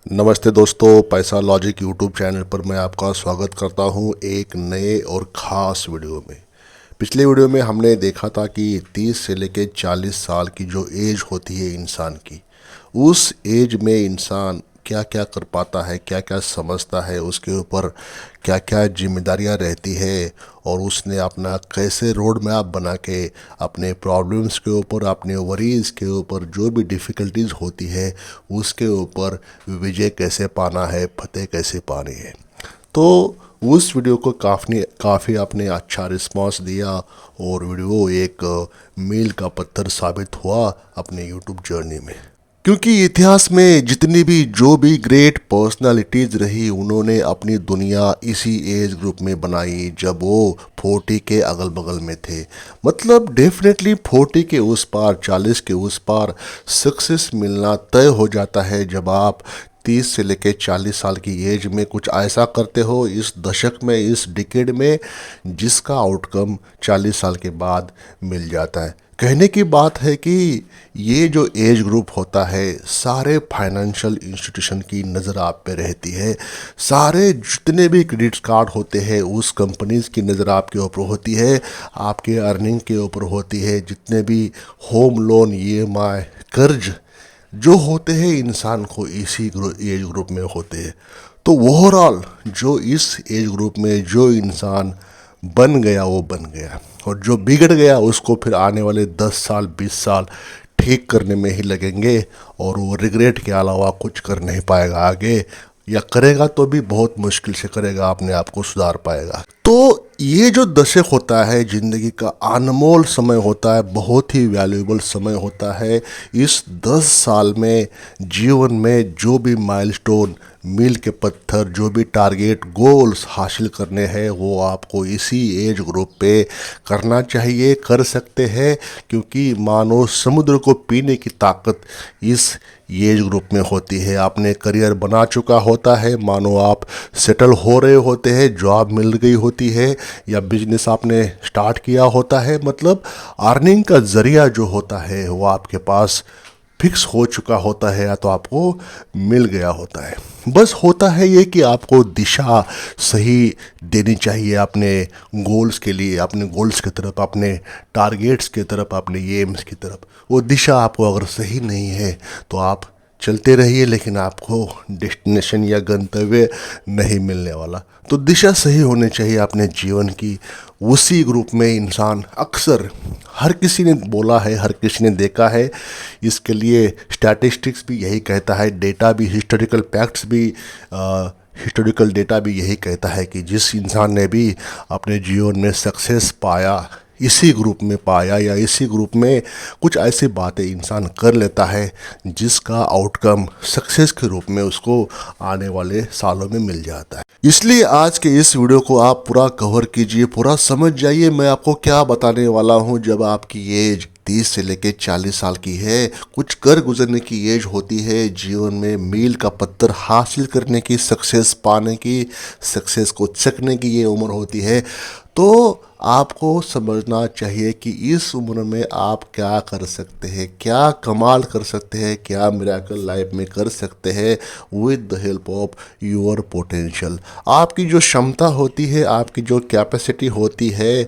नमस्ते दोस्तों, पैसा लॉजिक यूट्यूब चैनल पर मैं आपका स्वागत करता हूं एक नए और ख़ास वीडियो में। पिछले वीडियो में हमने देखा था कि 30 से लेकर 40 साल की जो एज होती है इंसान की, उस एज में इंसान क्या क्या कर पाता है, क्या क्या समझता है, उसके ऊपर क्या क्या जिम्मेदारियां रहती है और उसने अपना कैसे रोड मैप बना के अपने प्रॉब्लम्स के ऊपर, अपने वरीज़ के ऊपर, जो भी डिफ़िकल्टीज होती है उसके ऊपर विजय कैसे पाना है, फतेह कैसे पानी है। तो उस वीडियो को काफ़ी आपने अच्छा रिस्पांस दिया और वीडियो एक मील का पत्थर साबित हुआ अपने यूट्यूब जर्नी में। क्योंकि इतिहास में जितनी भी जो भी ग्रेट पर्सनालिटीज रही, उन्होंने अपनी दुनिया इसी एज ग्रुप में बनाई जब वो 40 के अगल बगल में थे। मतलब डेफिनेटली 40 के उस पार, 40 के उस पार सक्सेस मिलना तय हो जाता है जब आप 30 से लेकर 40 साल की एज में कुछ ऐसा करते हो इस दशक में, इस डिकेड में, जिसका आउटकम 40 साल के बाद मिल जाता है। कहने की बात है कि ये जो एज ग्रुप होता है, सारे फाइनेंशियल इंस्टीट्यूशन की नज़र आप पे रहती है, सारे जितने भी क्रेडिट कार्ड होते हैं उस कंपनीज की नज़र आपके ऊपर होती है, आपके अर्निंग के ऊपर होती है, जितने भी होम लोन, ईएमआई, कर्ज जो होते हैं इंसान को इसी एज ग्रुप में होते हैं। तो ओवरऑल जो इस एज ग्रुप में जो इंसान बन गया वो बन गया, और जो बिगड़ गया उसको फिर आने वाले 10 साल 20 साल ठीक करने में ही लगेंगे, और वो रिग्रेट के अलावा कुछ कर नहीं पाएगा आगे, या करेगा तो भी बहुत मुश्किल से करेगा, अपने आप को सुधार पाएगा। तो ये जो दशक होता है, ज़िंदगी का अनमोल समय होता है, बहुत ही वैल्यूएबल समय होता है। इस 10 साल में जीवन में जो भी माइलस्टोन, मील के पत्थर, जो भी टारगेट गोल्स हासिल करने हैं वो आपको इसी एज ग्रुप पे करना चाहिए, कर सकते हैं। क्योंकि मानो समुद्र को पीने की ताकत इस एज ग्रुप में होती है। आपने करियर बना चुका होता है, मानो आप सेटल हो रहे होते हैं, जॉब मिल गई होती है या बिजनेस आपने स्टार्ट किया होता है, मतलब अर्निंग का ज़रिया जो होता है वो आपके पास फिक्स हो चुका होता है या तो आपको मिल गया होता है। बस होता है ये कि आपको दिशा सही देनी चाहिए अपने गोल्स के लिए, अपने गोल्स की तरफ, अपने टारगेट्स की तरफ, अपने एम्स की तरफ। वो दिशा आपको अगर सही नहीं है तो आप चलते रहिए, लेकिन आपको डेस्टिनेशन या गंतव्य नहीं मिलने वाला। तो दिशा सही होनी चाहिए अपने जीवन की। उसी ग्रुप में इंसान अक्सर, हर किसी ने बोला है, हर किसी ने देखा है, इसके लिए स्टैटिस्टिक्स भी यही कहता है, डेटा भी, हिस्टोरिकल फैक्ट्स भी, हिस्टोरिकल डेटा भी यही कहता है कि जिस इंसान ने भी अपने जीवन में सक्सेस पाया, इसी ग्रुप में पाया, या इसी ग्रुप में कुछ ऐसी बातें इंसान कर लेता है जिसका आउटकम सक्सेस के रूप में उसको आने वाले सालों में मिल जाता है। इसलिए आज के इस वीडियो को आप पूरा कवर कीजिए, पूरा समझ जाइए मैं आपको क्या बताने वाला हूँ। जब आपकी एज 30 से लेकर 40 साल की है, कुछ कर गुजरने की एज होती है, जीवन में मील का पत्थर हासिल करने की, सक्सेस पाने की, सक्सेस को चखने की ये उम्र होती है, तो आपको समझना चाहिए कि इस उम्र में आप क्या कर सकते हैं, क्या कमाल कर सकते हैं, क्या मिरेकल लाइफ में कर सकते हैं with the help of your potential. आपकी जो क्षमता होती है, आपकी जो कैपेसिटी होती है,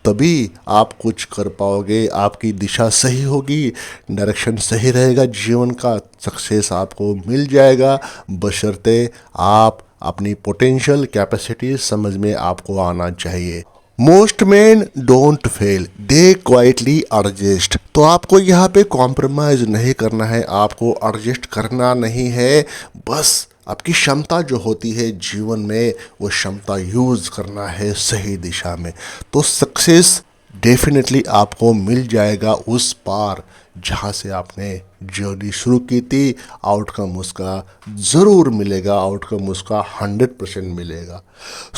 तभी आप कुछ कर पाओगे। आपकी दिशा सही होगी, डायरेक्शन सही रहेगा, जीवन का सक्सेस आपको मिल जाएगा, बशर्ते आप अपनी पोटेंशियल कैपेसिटी समझ में आपको आना चाहिए। Most man don't fail, they quietly adjust. तो आपको यहाँ पे कॉम्प्रोमाइज़ नहीं करना है, आपको एडजस्ट करना नहीं है, बस आपकी क्षमता जो होती है जीवन में वो क्षमता यूज़ करना है सही दिशा में। तो सक्सेस डेफिनेटली आपको मिल जाएगा उस पार जहाँ से आपने जर्नी शुरू की थी। आउटकम उसका ज़रूर मिलेगा, आउटकम उसका 100% मिलेगा।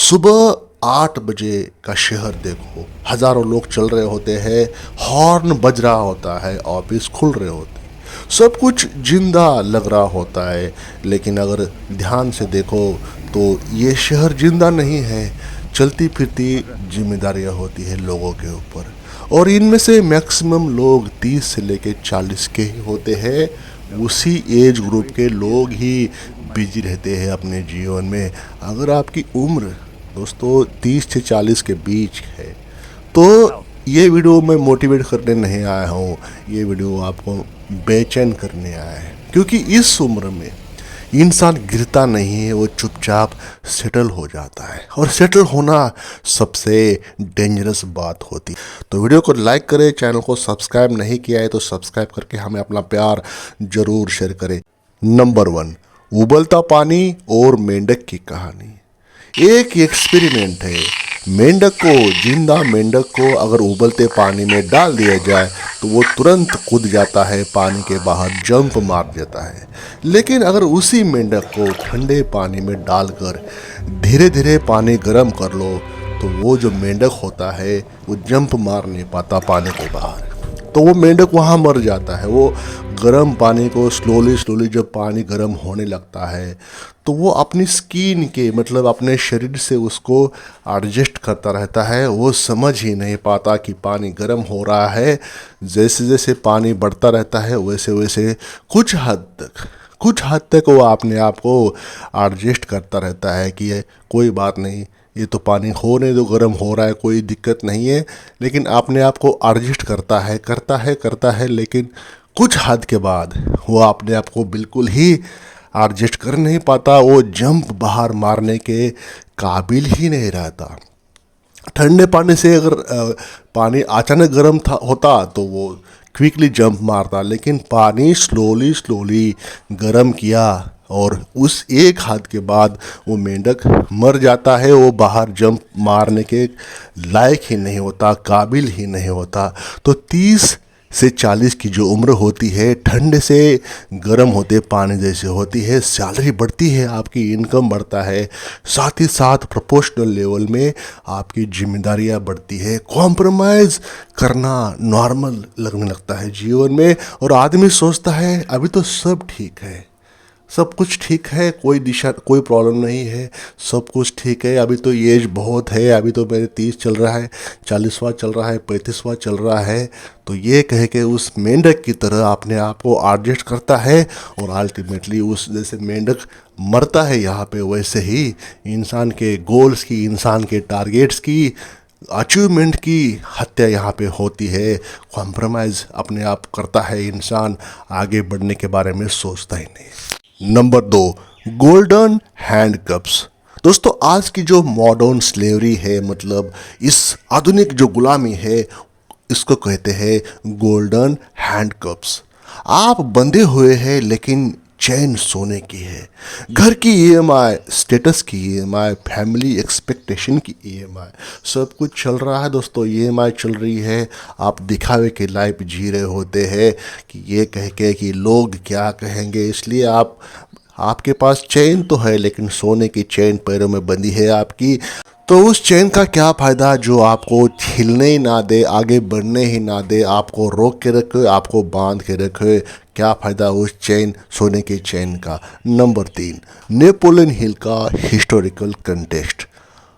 सुबह 8 बजे का शहर देखो, हज़ारों लोग चल रहे होते हैं, हॉर्न बज रहा होता है, ऑफिस खुल रहे होते हैं, सब कुछ जिंदा लग रहा होता है। लेकिन अगर ध्यान से देखो तो ये शहर जिंदा नहीं है, चलती फिरती जिम्मेदारियां होती है लोगों के ऊपर, और इनमें से मैक्सिमम लोग 30 से लेकर 40 के ही होते हैं। उसी एज ग्रुप के लोग ही बिजी रहते हैं अपने जीवन में। अगर आपकी उम्र दोस्तों 30 से 40 के बीच है तो ये वीडियो मैं मोटिवेट करने नहीं आया हूँ, ये वीडियो आपको बेचैन करने आया है। क्योंकि इस उम्र में इंसान गिरता नहीं है, वो चुपचाप सेटल हो जाता है, और सेटल होना सबसे डेंजरस बात होती। तो वीडियो को लाइक करें, चैनल को सब्सक्राइब नहीं किया है तो सब्सक्राइब करके हमें अपना प्यार जरूर शेयर करें। नंबर 1, उबलता पानी और मेंढक की कहानी। एक एक्सपेरिमेंट है। जिंदा मेंढक को अगर उबलते पानी में डाल दिया जाए तो वो तुरंत कूद जाता है, पानी के बाहर जंप मार देता है। लेकिन अगर उसी मेंढक को ठंडे पानी में डालकर धीरे धीरे पानी गर्म कर लो तो वो जो मेंढक होता है वो जंप मार नहीं पाता पानी के बाहर, तो वो मेंढक वहाँ मर जाता है। वो गर्म पानी को स्लोली जब पानी गर्म होने लगता है तो वो अपनी स्किन के मतलब अपने शरीर से उसको एडजस्ट करता रहता है। वो समझ ही नहीं पाता कि पानी गर्म हो रहा है। जैसे जैसे पानी बढ़ता रहता है वैसे वैसे कुछ हद तक वो अपने आप को एडजस्ट करता रहता है कि ये कोई बात नहीं, ये तो पानी होने दो, गर्म हो रहा है, कोई दिक्कत नहीं है। लेकिन अपने आप को एडजस्ट करता है, लेकिन कुछ हद के बाद वो अपने आप को बिल्कुल ही एडजस्ट कर नहीं पाता। वो जंप बाहर मारने के काबिल ही नहीं रहता। ठंडे पानी से अगर पानी अचानक गर्म होता तो वो क्विकली जंप मारता, लेकिन पानी स्लोली गर्म किया और उस एक हाथ के बाद वो मेंढक मर जाता है। वो बाहर जंप मारने के लायक ही नहीं होता, काबिल ही नहीं होता। तो 30 से 40 की जो उम्र होती है, ठंडे से गर्म होते पानी जैसे होती है। सैलरी बढ़ती है, आपकी इनकम बढ़ता है, साथ ही साथ प्रोपोर्शनल लेवल में आपकी जिम्मेदारियां बढ़ती है। कॉम्प्रोमाइज़ करना नॉर्मल लगने लगता है जीवन में, और आदमी सोचता है अभी तो सब ठीक है, सब कुछ ठीक है, कोई प्रॉब्लम नहीं है, सब कुछ ठीक है। अभी तो एज बहुत है, अभी तो मेरे 30 चल रहा है, 40वां चल रहा है, 35वां चल रहा है। तो ये कह के उस मेंढक की तरह अपने आप को एडजस्ट करता है, और अल्टीमेटली उस जैसे मेंढक मरता है यहाँ पे, वैसे ही इंसान के गोल्स की, इंसान के टारगेट्स की, अचीवमेंट की हत्या यहाँ पे होती है। कॉम्प्रोमाइज़ अपने आप करता है इंसान, आगे बढ़ने के बारे में सोचता ही नहीं। Number 2, golden handcuffs. दोस्तों, आज की जो मॉडर्न स्लेवरी है, मतलब इस आधुनिक जो गुलामी है, इसको कहते हैं गोल्डन हैंडकप्स। आप बंधे हुए हैं लेकिन चैन सोने की है। घर की ईएमआई, स्टेटस की ईएमआई, फैमिली एक्सपेक्टेशन की ईएमआई, सब कुछ चल रहा है दोस्तों। ईएमआई चल रही है, आप दिखावे की लाइफ जी रहे होते हैं कि ये कह के कि लोग क्या कहेंगे, इसलिए आपके पास चैन तो है लेकिन सोने की चैन पैरों में बंधी है आपकी। तो उस चैन का क्या फ़ायदा जो आपको हिलने ही ना दे, आगे बढ़ने ही ना दे, आपको रोक के रखे, आपको बांध के रखे। क्या फ़ायदा उस चैन, सोने की चैन का। नंबर 3, नेपोलियन हिल का हिस्टोरिकल कंटेक्स्ट।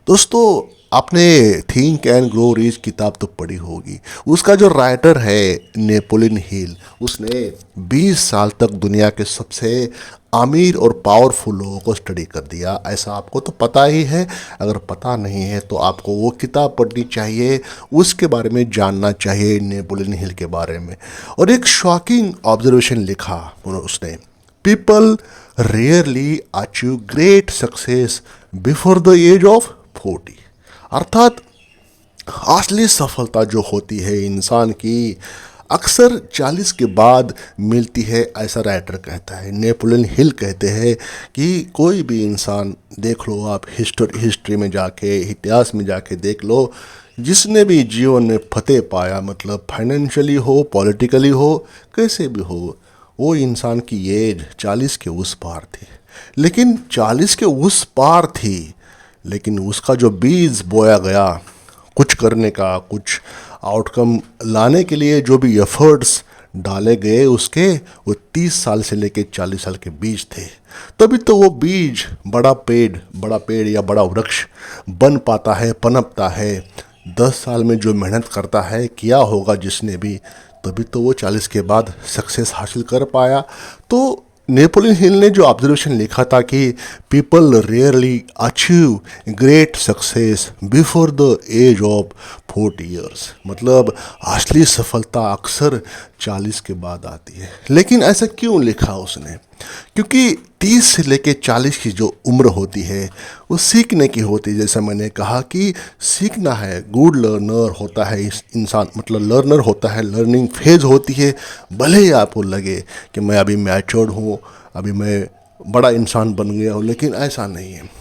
दोस्तों, आपने थिंक एंड ग्रो रिच किताब तो पढ़ी होगी। उसका जो राइटर है नेपोलियन हिल, उसने 20 साल तक दुनिया के सबसे अमीर और पावरफुल लोगों को स्टडी कर दिया। ऐसा आपको तो पता ही है, अगर पता नहीं है तो आपको वो किताब पढ़नी चाहिए, उसके बारे में जानना चाहिए, नेपोलियन हिल के बारे में। और एक शॉकिंग ऑब्जर्वेशन लिखा उसने, people rarely achieve great success before the age of 40। अर्थात असली सफलता जो होती है इंसान की अक्सर 40 के बाद मिलती है, ऐसा राइटर कहता है। नेपोलियन हिल कहते हैं कि कोई भी इंसान देख लो आप, हिस्ट्री में जाके, इतिहास में जाके देख लो, जिसने भी जीवन में फतेह पाया, मतलब फाइनेंशियली हो, पॉलिटिकली हो, कैसे भी हो, वो इंसान की एज 40 के उस पार थी। लेकिन 40 के उस पार थी, लेकिन उसका जो बीज बोया गया कुछ करने का, कुछ आउटकम लाने के लिए जो भी एफर्ट्स डाले गए उसके, वो 30 साल से लेके 40 साल के बीज थे। तभी तो वो बीज बड़ा पेड़ या बड़ा वृक्ष बन पाता है, पनपता है। 10 साल में जो मेहनत करता है, किया होगा जिसने भी, तभी तो वो 40 के बाद सक्सेस हासिल कर पाया। तो नेपोलियन हिल ने जो ऑब्जर्वेशन लिखा था कि people rarely achieve great success before the age of 40 years, मतलब असली सफलता अक्सर 40 के बाद आती है। लेकिन ऐसा क्यों लिखा उसने? क्योंकि 30 से लेके 40 की जो उम्र होती है वो सीखने की होती है। जैसा मैंने कहा कि सीखना है, गुड लर्नर होता है इस इंसान, मतलब लर्नर होता है, लर्निंग फेज होती है। भले ही आपको लगे कि मैं अभी मैच्योर्ड हूँ, अभी मैं बड़ा इंसान बन गया हूँ, लेकिन ऐसा नहीं है।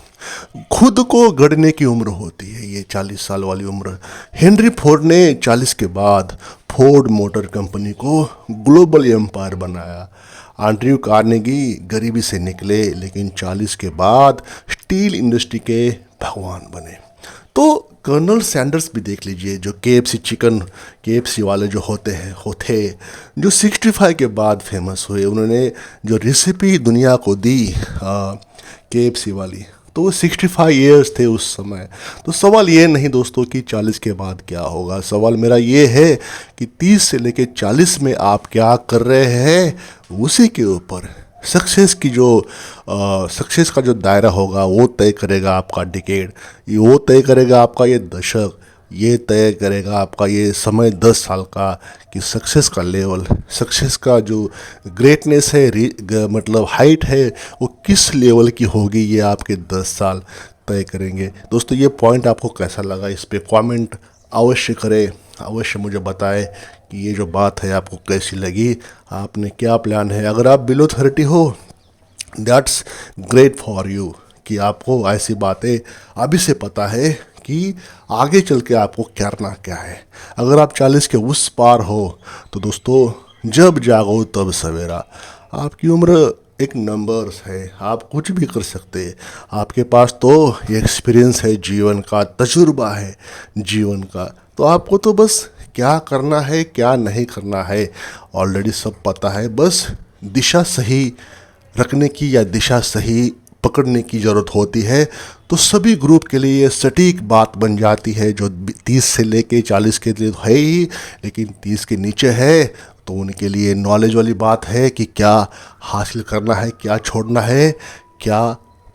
खुद को गढ़ने की उम्र होती है ये 40 साल वाली उम्र। हेनरी फोर्ड ने 40 के बाद फोर्ड मोटर कंपनी को ग्लोबल एम्पायर बनाया। एंड्रयू कार्नेगी गरीबी से निकले, लेकिन 40 के बाद स्टील इंडस्ट्री के भगवान बने। तो कर्नल सैंडर्स भी देख लीजिए, जो KFC चिकन, KFC वाले जो होते जो 65 के बाद फेमस हुए। उन्होंने जो रेसिपी दुनिया को दी KFC वाली, तो वो 65 ईयर्स थे उस समय। तो सवाल ये नहीं दोस्तों कि 40 के बाद क्या होगा, सवाल मेरा ये है कि 30 से लेकर 40 में आप क्या कर रहे हैं, उसी के ऊपर सक्सेस का जो दायरा होगा वो तय करेगा आपका डिकेड, वो तय करेगा आपका ये दशक, ये तय करेगा आपका ये समय 10 साल का कि सक्सेस का लेवल, सक्सेस का जो ग्रेटनेस है, मतलब हाइट है, वो किस लेवल की होगी, ये आपके 10 साल तय करेंगे। दोस्तों ये पॉइंट आपको कैसा लगा, इस पे कमेंट अवश्य करें, अवश्य मुझे बताएं कि ये जो बात है आपको कैसी लगी, आपने क्या प्लान है। अगर आप बिलो 30 हो, दैट्स ग्रेट फॉर यू कि आपको ऐसी बातें अभी से पता है कि आगे चल के आपको करना क्या है। अगर आप 40 के उस पार हो तो दोस्तों जब जागो तब सवेरा। आपकी उम्र एक नंबर्स है, आप कुछ भी कर सकते हैं। आपके पास तो एक्सपीरियंस है, जीवन का तजुर्बा है जीवन का, तो आपको तो बस क्या करना है क्या नहीं करना है ऑलरेडी सब पता है। बस दिशा सही रखने की या दिशा सही पकड़ने की ज़रूरत होती है। तो सभी ग्रुप के लिए ये सटीक बात बन जाती है, जो 30 से लेके 40 के लिए तो है ही, लेकिन 30 के नीचे है तो उनके लिए नॉलेज वाली बात है कि क्या हासिल करना है, क्या छोड़ना है, क्या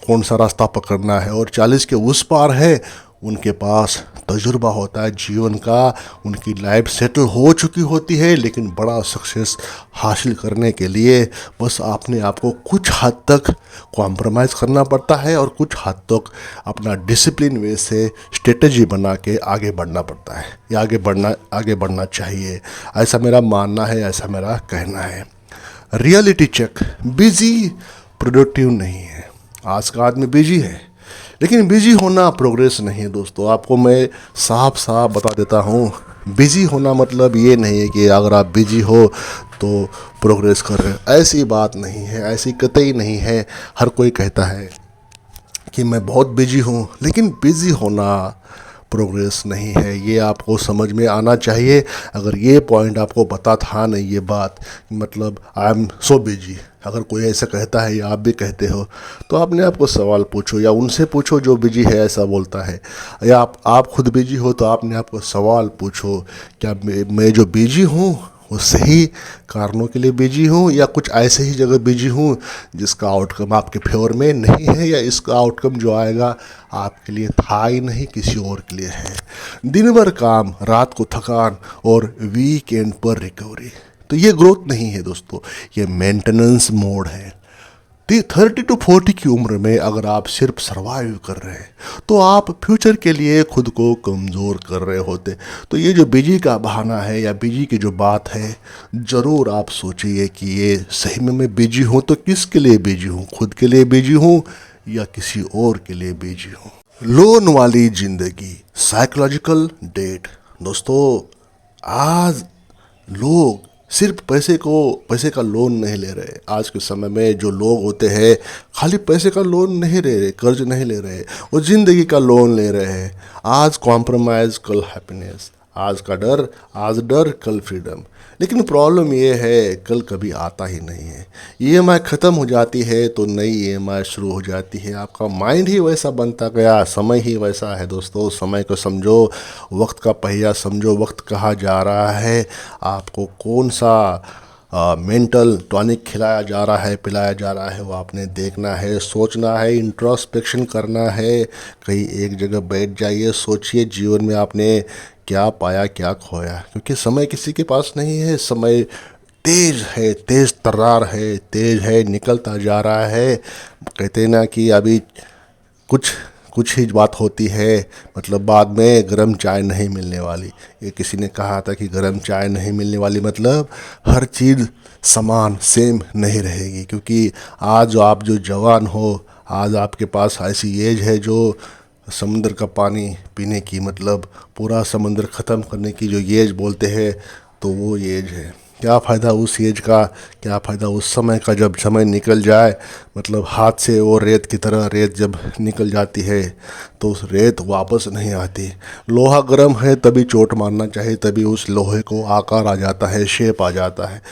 कौन सा रास्ता पकड़ना है। और 40 के उस पार है, उनके पास तजुर्बा होता है जीवन का, उनकी लाइफ सेटल हो चुकी होती है, लेकिन बड़ा सक्सेस हासिल करने के लिए बस आपने आपको कुछ हद तक कॉम्प्रोमाइज़ करना पड़ता है और कुछ हद तक अपना डिसिप्लिन वे से स्ट्रेटजी बना के आगे बढ़ना पड़ता है, या आगे बढ़ना चाहिए। ऐसा मेरा मानना है, ऐसा मेरा कहना है। रियलिटी चेक, बिजी प्रोडक्टिव नहीं है। आज का आदमी बिजी है, लेकिन बिजी होना प्रोग्रेस नहीं है दोस्तों। आपको मैं साफ साफ बता देता हूँ, बिजी होना मतलब ये नहीं है कि अगर आप बिजी हो तो प्रोग्रेस कर रहे हैं, ऐसी बात नहीं है, ऐसी कतई नहीं है। हर कोई कहता है कि मैं बहुत बिजी हूँ, लेकिन बिजी होना प्रोग्रेस नहीं है, ये आपको समझ में आना चाहिए। अगर ये पॉइंट आपको पता था नहीं, ये बात मतलब आई एम सो बिजी, अगर कोई ऐसा कहता है या आप भी कहते हो, तो आपने आपको सवाल पूछो या उनसे पूछो जो बिजी है ऐसा बोलता है, या आप खुद बिजी हो तो आपने आपको सवाल पूछो, क्या मैं जो बिजी हूँ वो सही कारणों के लिए बिजी हूँ, या कुछ ऐसे ही जगह बिजी हूँ जिसका आउटकम आपके फेवर में नहीं है, या इसका आउटकम जो आएगा आपके लिए था ही नहीं, किसी और के लिए है। दिन भर काम, रात को थकान और वीकेंड पर रिकवरी, तो ये ग्रोथ नहीं है दोस्तों, ये मेंटेनेंस मोड है। 30 to 40 की उम्र में अगर आप सिर्फ सर्वाइव कर रहे हैं तो आप फ्यूचर के लिए खुद को कमज़ोर कर रहे होते। तो ये जो बिजी का बहाना है या बिजी की जो बात है, ज़रूर आप सोचिए कि ये सही में मैं बिजी हूँ तो किसके लिए बिजी हूँ, खुद के लिए बिजी हूँ या किसी और के लिए बिजी हूँ। लोन वाली ज़िंदगी, साइकोलॉजिकल डेट। दोस्तों आज लोग सिर्फ पैसे का लोन नहीं ले रहे। आज के समय में जो लोग होते हैं खाली पैसे का लोन नहीं ले रहे, कर्ज नहीं ले रहे, वो ज़िंदगी का लोन ले रहे हैं। आज कॉम्प्रोमाइज़ कल हैप्पीनेस, आज का डर, आज डर कल फ्रीडम। लेकिन प्रॉब्लम ये है कल कभी आता ही नहीं है। EMI ख़त्म हो जाती है तो नई EMI शुरू हो जाती है। आपका माइंड ही वैसा बनता गया, समय ही वैसा है दोस्तों। समय को समझो, वक्त का पहिया समझो, वक्त कहाँ जा रहा है, आपको कौन सा मेंटल टॉनिक खिलाया जा रहा है, पिलाया जा रहा है, वो आपने देखना है, सोचना है, इंट्रोस्पेक्शन करना है। कहीं एक जगह बैठ जाइए, सोचिए जीवन में आपने क्या पाया, क्या खोया, क्योंकि समय किसी के पास नहीं है। समय तेज है, तेज तर्रार है, तेज है, निकलता जा रहा है। कहते हैं ना कि अभी कुछ कुछ ही बात होती है, मतलब बाद में गर्म चाय नहीं मिलने वाली। ये किसी ने कहा था कि गर्म चाय नहीं मिलने वाली, मतलब हर चीज़ समान सेम नहीं रहेगी। क्योंकि आज आप जो जवान हो, आज आपके पास ऐसी एज है जो समुद्र का पानी पीने की, मतलब पूरा समुद्र ख़त्म करने की जो एज बोलते हैं, तो वो एज है। क्या फ़ायदा उस एज का, क्या फ़ायदा उस समय का जब समय निकल जाए। मतलब हाथ से वो रेत की तरह रेत जब निकल जाती है तो उस रेत वापस नहीं आती। लोहा गर्म है तभी चोट मारना चाहिए, तभी उस लोहे को आकार आ जाता है, शेप आ जाता है।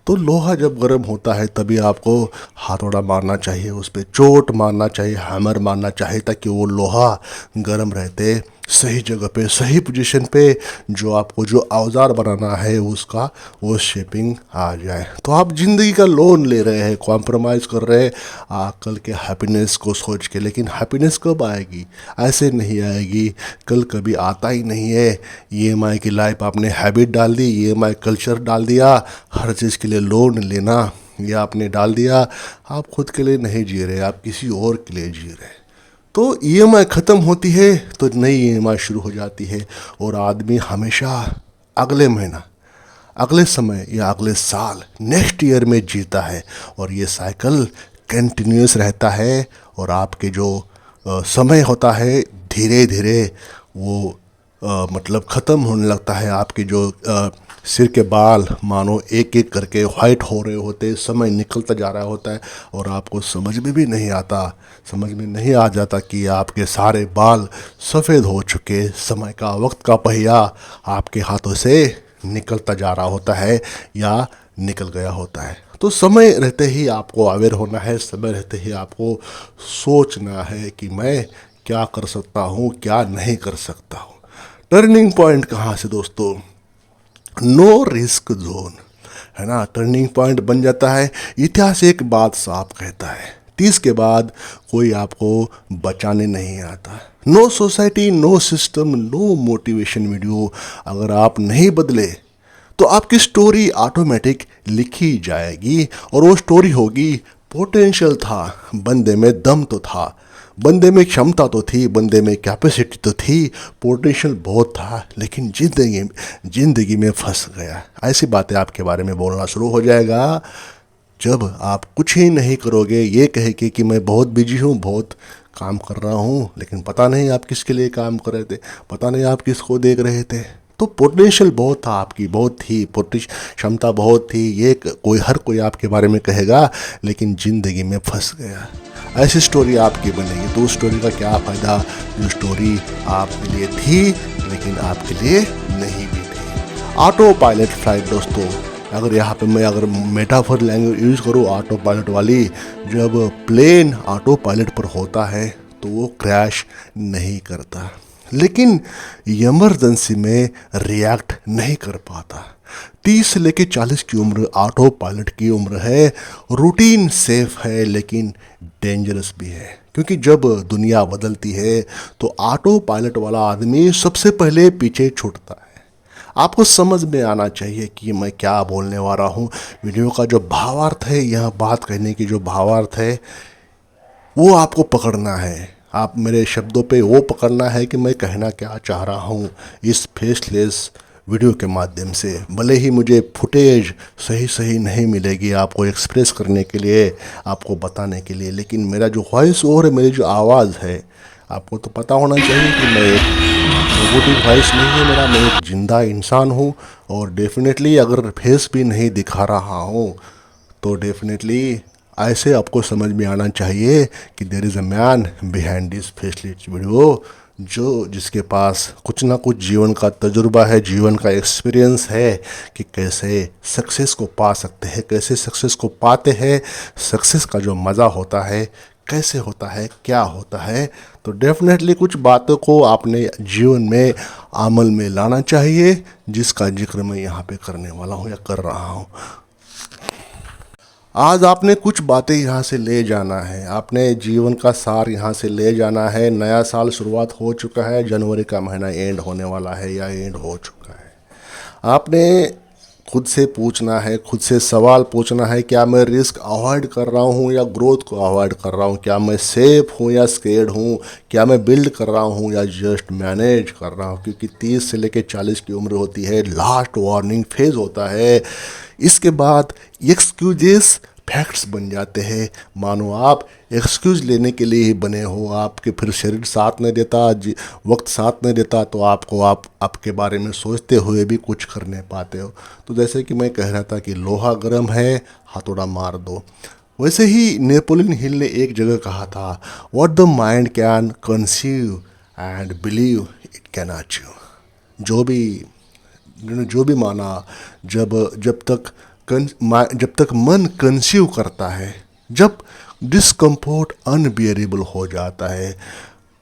तो लोहा जब गर्म होता है तभी आपको हाथौड़ा मारना चाहिए, उस पर चोट मारना चाहिए, हैमर मारना चाहिए, ताकि वो लोहा गर्म रहते सही जगह पे, सही पोजीशन पे, जो आपको जो औजार बनाना है उसका वो शेपिंग आ जाए। तो आप ज़िंदगी का लोन ले रहे हैं, कॉम्प्रोमाइज़ कर रहे हैं कल के हैप्पीनेस को सोच के। लेकिन हैप्पीनेस कब आएगी? ऐसे नहीं आएगी, कल कभी आता ही नहीं है। ईएमआई की लाइफ आपने हैबिट डाल दी, ईएमआई कल्चर डाल दिया, हर चीज़ के लिए लोन लेना ये आपने डाल दिया। आप खुद के लिए नहीं जी रहे, आप किसी और के लिए जी रहे। तो ईएमआई ख़त्म होती है तो नई ईएमआई शुरू हो जाती है, और आदमी हमेशा अगले महीना, अगले समय या अगले साल, नेक्स्ट ईयर में जीता है। और ये साइकिल कंटिन्यूस रहता है, और आपके जो समय होता है धीरे धीरे वो मतलब ख़त्म होने लगता है। आपके जो सिर के बाल मानो एक एक करके वाइट हो रहे होते, समय निकलता जा रहा होता है, और आपको समझ में भी नहीं आता, समझ में नहीं आ जाता कि आपके सारे बाल सफ़ेद हो चुके। समय का, वक्त का पहिया आपके हाथों से निकलता जा रहा होता है या निकल गया होता है। तो समय रहते ही आपको अवेयर होना है, समय रहते ही आपको सोचना है कि मैं क्या कर सकता हूँ, क्या नहीं कर सकता हूँ। टर्निंग पॉइंट कहाँ से दोस्तों? नो रिस्क जोन, है ना, टर्निंग पॉइंट बन जाता है। इतिहास एक बात साफ कहता है, 30 के बाद कोई आपको बचाने नहीं आता। No society, no system, no motivation video. अगर आप नहीं बदले तो आपकी स्टोरी ऑटोमेटिक लिखी जाएगी, और वो स्टोरी होगी पोटेंशियल था, बंदे में दम तो था, बंदे में क्षमता तो थी, बंदे में कैपेसिटी तो थी, पोटेंशियल बहुत था, लेकिन जिंदगी में फंस गया। ऐसी बातें आपके बारे में बोलना शुरू हो जाएगा जब आप कुछ ही नहीं करोगे, ये कहे कि मैं बहुत बिजी हूँ, बहुत काम कर रहा हूँ, लेकिन पता नहीं आप किसके लिए काम कर रहे थे, पता नहीं आप किसको देख रहे थे। तो पोटेंशियल बहुत था आपकी, बहुत थी, क्षमता बहुत थी, ये हर कोई आपके बारे में कहेगा, लेकिन ज़िंदगी में फंस गया। ऐसी स्टोरी आपकी बनेगी तो उस स्टोरी का क्या फ़ायदा जो स्टोरी आपके लिए थी लेकिन आपके लिए नहीं भी थी। ऑटो पायलट फ्लाइट दोस्तों, अगर यहाँ पे मैं अगर मेटाफर लैंग्वेज यूज़ करूँ ऑटो पायलट वाली, जब प्लेन ऑटो पायलट पर होता है तो वो क्रैश नहीं करता, लेकिन इमरजेंसी में रिएक्ट नहीं कर पाता। 30 से लेके 40 की उम्र ऑटो पायलट की उम्र है। रूटीन सेफ है लेकिन डेंजरस भी है, क्योंकि जब दुनिया बदलती है तो ऑटो पायलट वाला आदमी सबसे पहले पीछे छूटता है। आपको समझ में आना चाहिए कि मैं क्या बोलने वाला हूँ। वीडियो का जो भावार्थ है, यह बात कहने की जो भावार्थ है, वो आपको पकड़ना है। आप मेरे शब्दों पे वो पकड़ना है कि मैं कहना क्या चाह रहा हूँ इस फेसलेस वीडियो के माध्यम से। भले ही मुझे फुटेज सही नहीं मिलेगी आपको एक्सप्रेस करने के लिए, आपको बताने के लिए, लेकिन मेरा जो वॉइस ओवर है, मेरी जो आवाज़ है, आपको तो पता होना चाहिए कि मैं एक रोबोटिक वॉइस नहीं है मेरा, मैं एक ज़िंदा इंसान हूँ। और डेफिनेटली अगर फेस भी नहीं दिखा रहा हूँ तो डेफिनेटली ऐसे आपको समझ में आना चाहिए कि there is a man behind this faceless video, जिसके पास कुछ ना कुछ जीवन का तजुर्बा है, जीवन का एक्सपीरियंस है कि कैसे सक्सेस को पा सकते हैं, कैसे सक्सेस को पाते हैं, सक्सेस का जो मज़ा होता है कैसे होता है, क्या होता है। तो डेफिनेटली कुछ बातों को आपने जीवन में अमल में लाना चाहिए, जिसका जिक्र मैं यहाँ पे करने वाला हूँ या कर रहा हूँ। आज आपने कुछ बातें यहाँ से ले जाना है, आपने जीवन का सार यहाँ से ले जाना है। नया साल शुरुआत हो चुका है, जनवरी का महीना एंड होने वाला है या एंड हो चुका है। आपने खुद से पूछना है, खुद से सवाल पूछना है, क्या मैं रिस्क अवॉइड कर रहा हूँ या ग्रोथ को अवॉइड कर रहा हूँ? क्या मैं सेफ हूँ या स्केर्ड हूँ? क्या मैं बिल्ड कर रहा हूँ या जस्ट मैनेज कर रहा हूँ? क्योंकि 30 से लेकर 40 की उम्र होती है, लास्ट वार्निंग फेज होता है। इसके बाद एक्सक्यूजेस फैक्ट्स बन जाते हैं। मानो आप एक्सक्यूज़ लेने के लिए ही बने हो, आपके फिर शरीर साथ नहीं देता, वक्त साथ नहीं देता, तो आपके बारे में सोचते हुए भी कुछ कर नहीं पाते हो। तो जैसे कि मैं कह रहा था कि लोहा गर्म है, हथौड़ा मार दो। वैसे ही नेपोलियन हिल ने एक जगह कहा था, what the mind can conceive and believe it can achieve. जो भी माना, जब तक मन कंसीव करता है, जब डिस्कम्फोर्ट अनबियरेबल हो जाता है,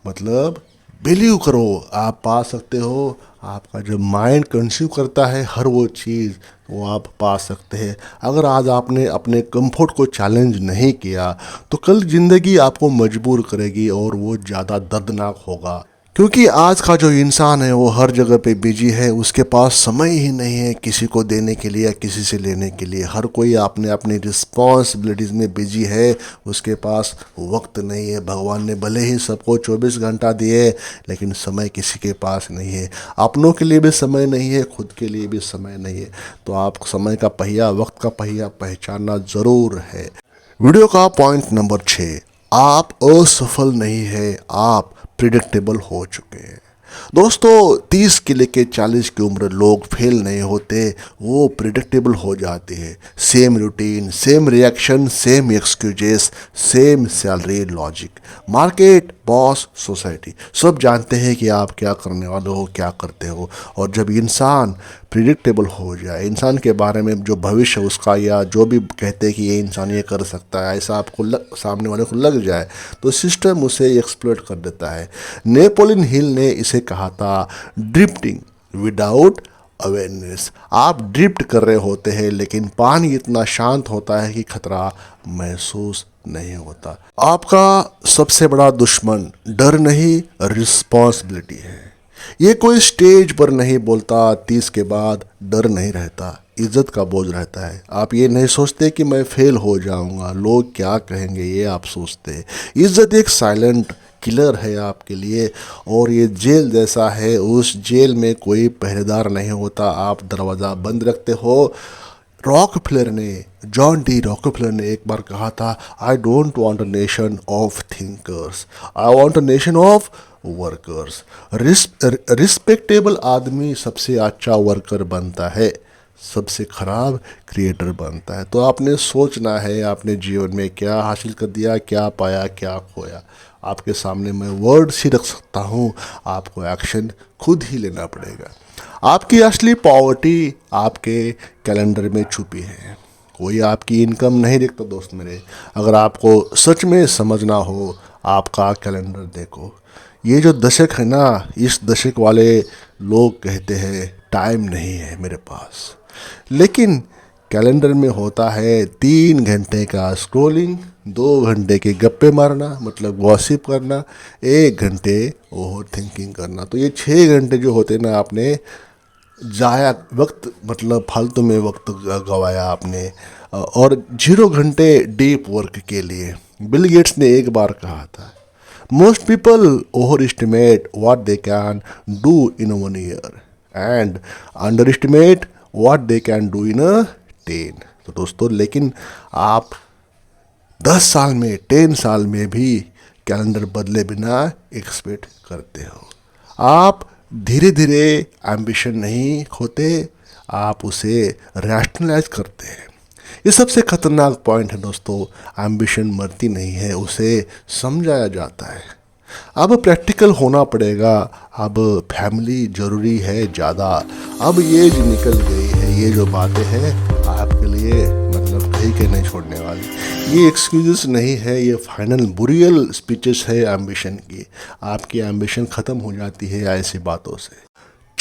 मतलब बिलीव करो आप पा सकते हो। आपका जब माइंड कंसीव करता है हर वो चीज़, वो आप पा सकते हैं। अगर आज आपने अपने कंफर्ट को चैलेंज नहीं किया तो कल ज़िंदगी आपको मजबूर करेगी और वो ज़्यादा दर्दनाक होगा। क्योंकि आज का जो इंसान है वो हर जगह पे बिजी है, उसके पास समय ही नहीं है किसी को देने के लिए या किसी से लेने के लिए। हर कोई अपने अपनी रिस्पॉन्सिबिलिटीज़ में बिजी है, उसके पास वक्त नहीं है। भगवान ने भले ही सबको 24 घंटा दिए, लेकिन समय किसी के पास नहीं है। अपनों के लिए भी समय नहीं है, खुद के लिए भी समय नहीं है। तो आप समय का पहिया, वक्त का पहिया पहचानना ज़रूर है। वीडियो का पॉइंट नंबर 6, आप असफल नहीं है, आप प्रिडिक्टेबल हो चुके हैं। दोस्तों, 30 के लेके 40 की उम्र लोग फेल नहीं होते, वो प्रिडिक्टेबल हो जाते हैं। Same routine, same reaction, same excuses, same salary logic. Market, boss, society सब जानते हैं कि आप क्या करने वाले हो, क्या करते हो। और जब इंसान प्रिडिक्टेबल हो जाए, इंसान के बारे में जो भविष्य उसका या जो भी कहते हैं कि ये इंसान ये कर सकता है, ऐसा आपको सामने वाले को लग जाए, तो सिस्टम उसे एक्सप्लॉइट कर देता है। नेपोलियन हिल ने इसे कहा था ड्रिफ्टिंग विदाउट अवेयरनेस। आप ड्रिफ्ट कर रहे होते हैं, लेकिन पानी इतना शांत होता है कि खतरा महसूस नहीं होता। आपका सबसे बड़ा दुश्मन डर नहीं, रिस्पॉन्सिबिलिटी है। ये कोई स्टेज पर नहीं बोलता, 30 के बाद डर नहीं रहता, इज्जत का बोझ रहता है। आप ये नहीं सोचते कि मैं फेल हो जाऊंगा, लोग क्या कहेंगे, ये आप सोचते हैं। इज्जत एक साइलेंट किलर है आपके लिए, और ये जेल जैसा है। उस जेल में कोई पहरेदार नहीं होता, आप दरवाज़ा बंद रखते हो। जॉन डी रॉकफेलर ने एक बार कहा था, I don't want a nation of thinkers, I want a nation of workers. Respectable आदमी सबसे अच्छा वर्कर बनता है, सबसे खराब क्रिएटर बनता है। तो आपने सोचना है आपने जीवन में क्या हासिल कर दिया, क्या पाया, क्या खोया। आपके सामने मैं वर्ड्स ही रख सकता हूँ, आपको एक्शन खुद ही लेना पड़ेगा। आपकी असली पॉवर्टी आपके कैलेंडर में छुपी है, कोई आपकी इनकम नहीं देखता। दोस्त मेरे, अगर आपको सच में समझना हो, आपका कैलेंडर देखो। ये जो दशक है ना, इस दशक वाले लोग कहते हैं टाइम नहीं है मेरे पास, लेकिन कैलेंडर में होता है 3 घंटे का स्क्रॉलिंग, 2 घंटे के गप्पे मारना मतलब गॉसिप करना, 1 घंटे ओवर थिंकिंग करना। तो ये 6 घंटे जो होते ना, आपने जाया वक्त, मतलब फालतू में वक्त गवाया आपने, और 0 घंटे डीप वर्क के लिए। बिल गेट्स ने एक बार कहा था, most people over estimate what they can do in 1 year and under estimate what they can do in 10। तो दोस्तों, लेकिन आप 10 साल में, 10 साल में भी कैलेंडर बदले बिना एक्सपेक्ट करते हो। आप धीरे धीरे एम्बिशन नहीं खोते, आप उसे रैशनलाइज करते हैं। ये सबसे खतरनाक पॉइंट है दोस्तों। एम्बिशन मरती नहीं है, उसे समझाया जाता है। अब प्रैक्टिकल होना पड़ेगा, अब फैमिली ज़रूरी है ज़्यादा, अब एज निकल गई है। ये जो बातें हैं आपके लिए मतलब कहीं के नहीं छोड़ने वाली। ये एक्सक्यूजेस नहीं है, ये फाइनल बुरियल स्पीचेस है एम्बिशन की। आपकी एम्बिशन ख़त्म हो जाती है ऐसी बातों से।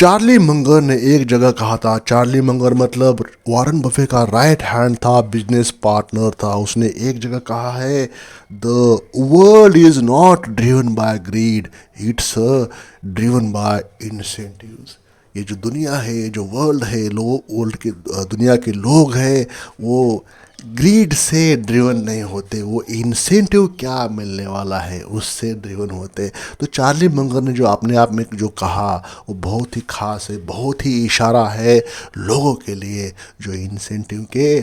चार्ली मंगर ने एक जगह कहा था, चार्ली मंगर मतलब वॉरेन बफे का राइट हैंड था, बिजनेस पार्टनर था। उसने एक जगह कहा है, the world is not driven by greed, it's driven by incentives. ये जो दुनिया है, जो वर्ल्ड है, वर्ल्ड के दुनिया के लोग हैं, वो ग्रीड से ड्रिवन नहीं होते, वो इंसेंटिव क्या मिलने वाला है उससे ड्रिवन होते। तो चार्ली मंगर ने जो अपने आप में जो कहा वो बहुत ही खास है, बहुत ही इशारा है लोगों के लिए जो इंसेंटिव के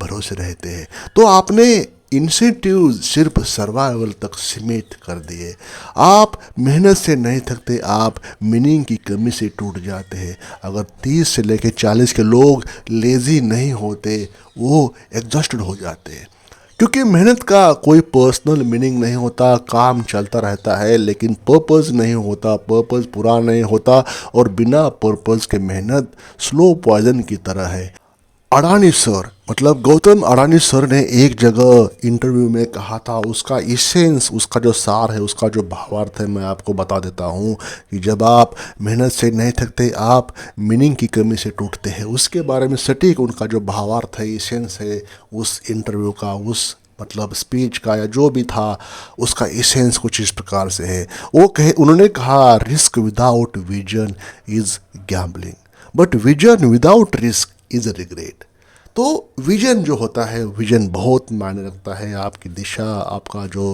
भरोसे रहते हैं। तो आपने इंसेंटिव सिर्फ सर्वाइवल तक सीमित कर दिए। आप मेहनत से नहीं थकते, आप मीनिंग की कमी से टूट जाते हैं। अगर 30 से लेकर 40 के लोग लेज़ी नहीं होते, वो एग्जॉस्टेड हो जाते हैं, क्योंकि मेहनत का कोई पर्सनल मीनिंग नहीं होता। काम चलता रहता है लेकिन पर्पस नहीं होता, पर्पस पूरा नहीं होता, और बिना पर्पस के मेहनत स्लो पॉइजन की तरह है। अडानी सर मतलब गौतम अडानी सर ने एक जगह इंटरव्यू में कहा था, उसका इसेंस, उसका जो सार है, उसका जो भावार्थ है, मैं आपको बता देता हूँ कि जब आप मेहनत से नहीं थकते, आप मीनिंग की कमी से टूटते हैं। उसके बारे में सटीक उनका जो भावार्थ है, इसेंस है उस इंटरव्यू का, उस मतलब स्पीच का या जो भी था, उसका इसेंस कुछ इस प्रकार से है। उन्होंने कहा, risk without vision is gambling, but vision without risk is a regret. तो विजन जो होता है, विजन बहुत मायने रखता है। आपकी दिशा, आपका जो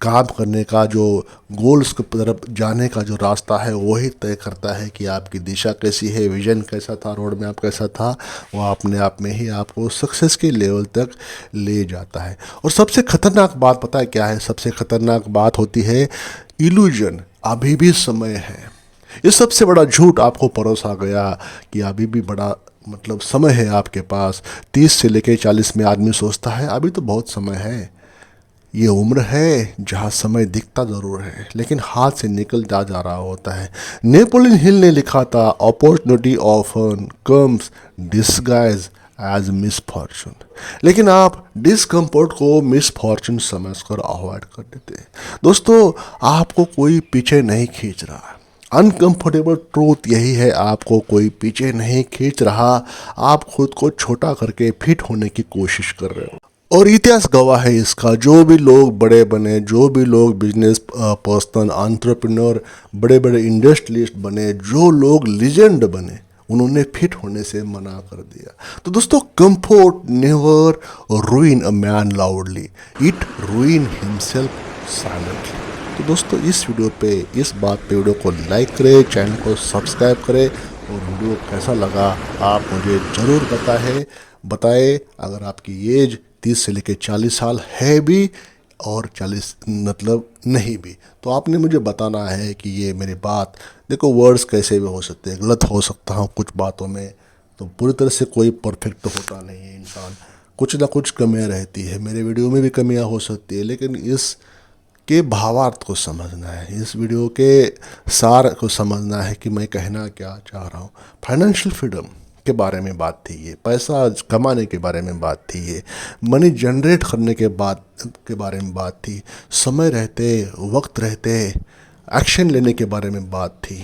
काम करने का जो गोल्स की तरफ जाने का जो रास्ता है, वही तय करता है कि आपकी दिशा कैसी है, विजन कैसा था, रोड मैप कैसा था। वो अपने आप में ही आपको सक्सेस के लेवल तक ले जाता है। और सबसे खतरनाक बात पता है क्या है? सबसे खतरनाक बात होती है इल्यूजन, अभी भी समय है। ये सबसे बड़ा झूठ आपको परोसा गया कि अभी भी बड़ा मतलब समय है आपके पास। 30 से लेकर 40 में आदमी सोचता है अभी तो बहुत समय है। ये उम्र है जहाँ समय दिखता ज़रूर है लेकिन हाथ से निकल जा रहा होता है। नेपोलियन हिल ने लिखा था, opportunity often comes disguise as misfortune, लेकिन आप डिसकम्फर्ट को मिसफॉर्चून समझकर अवॉइड कर देते हैं। दोस्तों, आपको कोई पीछे नहीं खींच रहा। अनकंफर्टेबल ट्रूथ यही है, आपको कोई पीछे नहीं खींच रहा। आप खुद को छोटा करके फिट होने की कोशिश कर रहे हो, और इतिहास गवाह है इसका। जो भी लोग बड़े बने, जो भी लोग बिजनेस पर्सन, एंटरप्रेन्योर, बड़े बड़े इंडस्ट्रियलिस्ट बने, जो लोग लीजेंड बने, उन्होंने फिट होने से मना कर दिया। तो दोस्तों, comfort never रूइन a man loudly, it रूइन himself silently. तो दोस्तों, इस वीडियो पे, इस बात पे वीडियो को लाइक करें, चैनल को सब्सक्राइब करें, और वीडियो कैसा लगा आप मुझे ज़रूर बताएं। अगर आपकी एज 30 से लेकर 40 साल है भी और 40 मतलब नहीं भी, तो आपने मुझे बताना है कि ये मेरी बात, देखो वर्ड्स कैसे भी हो सकते हैं, गलत हो सकता हूँ कुछ बातों में, तो पूरी तरह से कोई परफेक्ट तो होता नहीं है इंसान, कुछ ना कुछ कमियाँ रहती है। मेरे वीडियो में भी कमियाँ हो सकती है, लेकिन इस के भावार्थ को समझना है, इस वीडियो के सार को समझना है कि मैं कहना क्या चाह रहा हूँ। फाइनेंशियल फ्रीडम के बारे में बात थी, ये पैसा कमाने के बारे में बात थी, ये मनी जनरेट करने के बारे में बात थी, समय रहते, वक्त रहते एक्शन लेने के बारे में बात थी।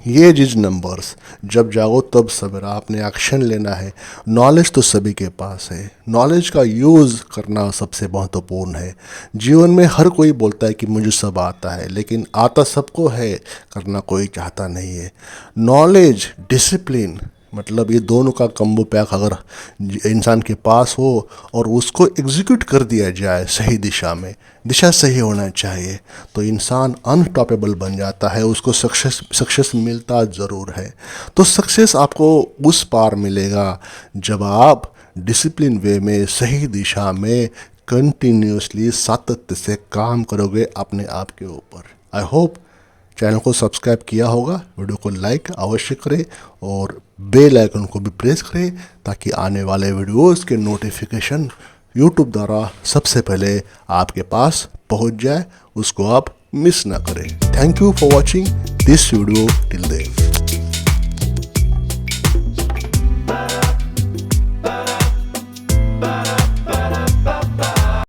ये जिस नंबर्स, जब जागो तब सवेरा, आपने एक्शन लेना है। नॉलेज तो सभी के पास है, नॉलेज का यूज़ करना सबसे महत्वपूर्ण है। जीवन में हर कोई बोलता है कि मुझे सब आता है, लेकिन आता सबको है, करना कोई चाहता नहीं है। नॉलेज, डिसिप्लिन, मतलब ये दोनों का कम्बो पैक अगर इंसान के पास हो और उसको एग्जीक्यूट कर दिया जाए सही दिशा में, दिशा सही होना चाहिए, तो इंसान अनस्टॉपेबल बन जाता है, उसको सक्सेस मिलता ज़रूर है। तो सक्सेस आपको उस पार मिलेगा जब आप डिसिप्लिन वे में, सही दिशा में कंटिन्यूसली सातत्य से काम करोगे अपने आप के ऊपर। आई होप चैनल को सब्सक्राइब किया होगा, वीडियो को लाइक अवश्य करें और बेल आइकन को भी प्रेस करें ताकि आने वाले वीडियोस के नोटिफिकेशन यूट्यूब द्वारा सबसे पहले आपके पास पहुंच जाए, उसको आप मिस ना करें। Thank you for watching this video till then.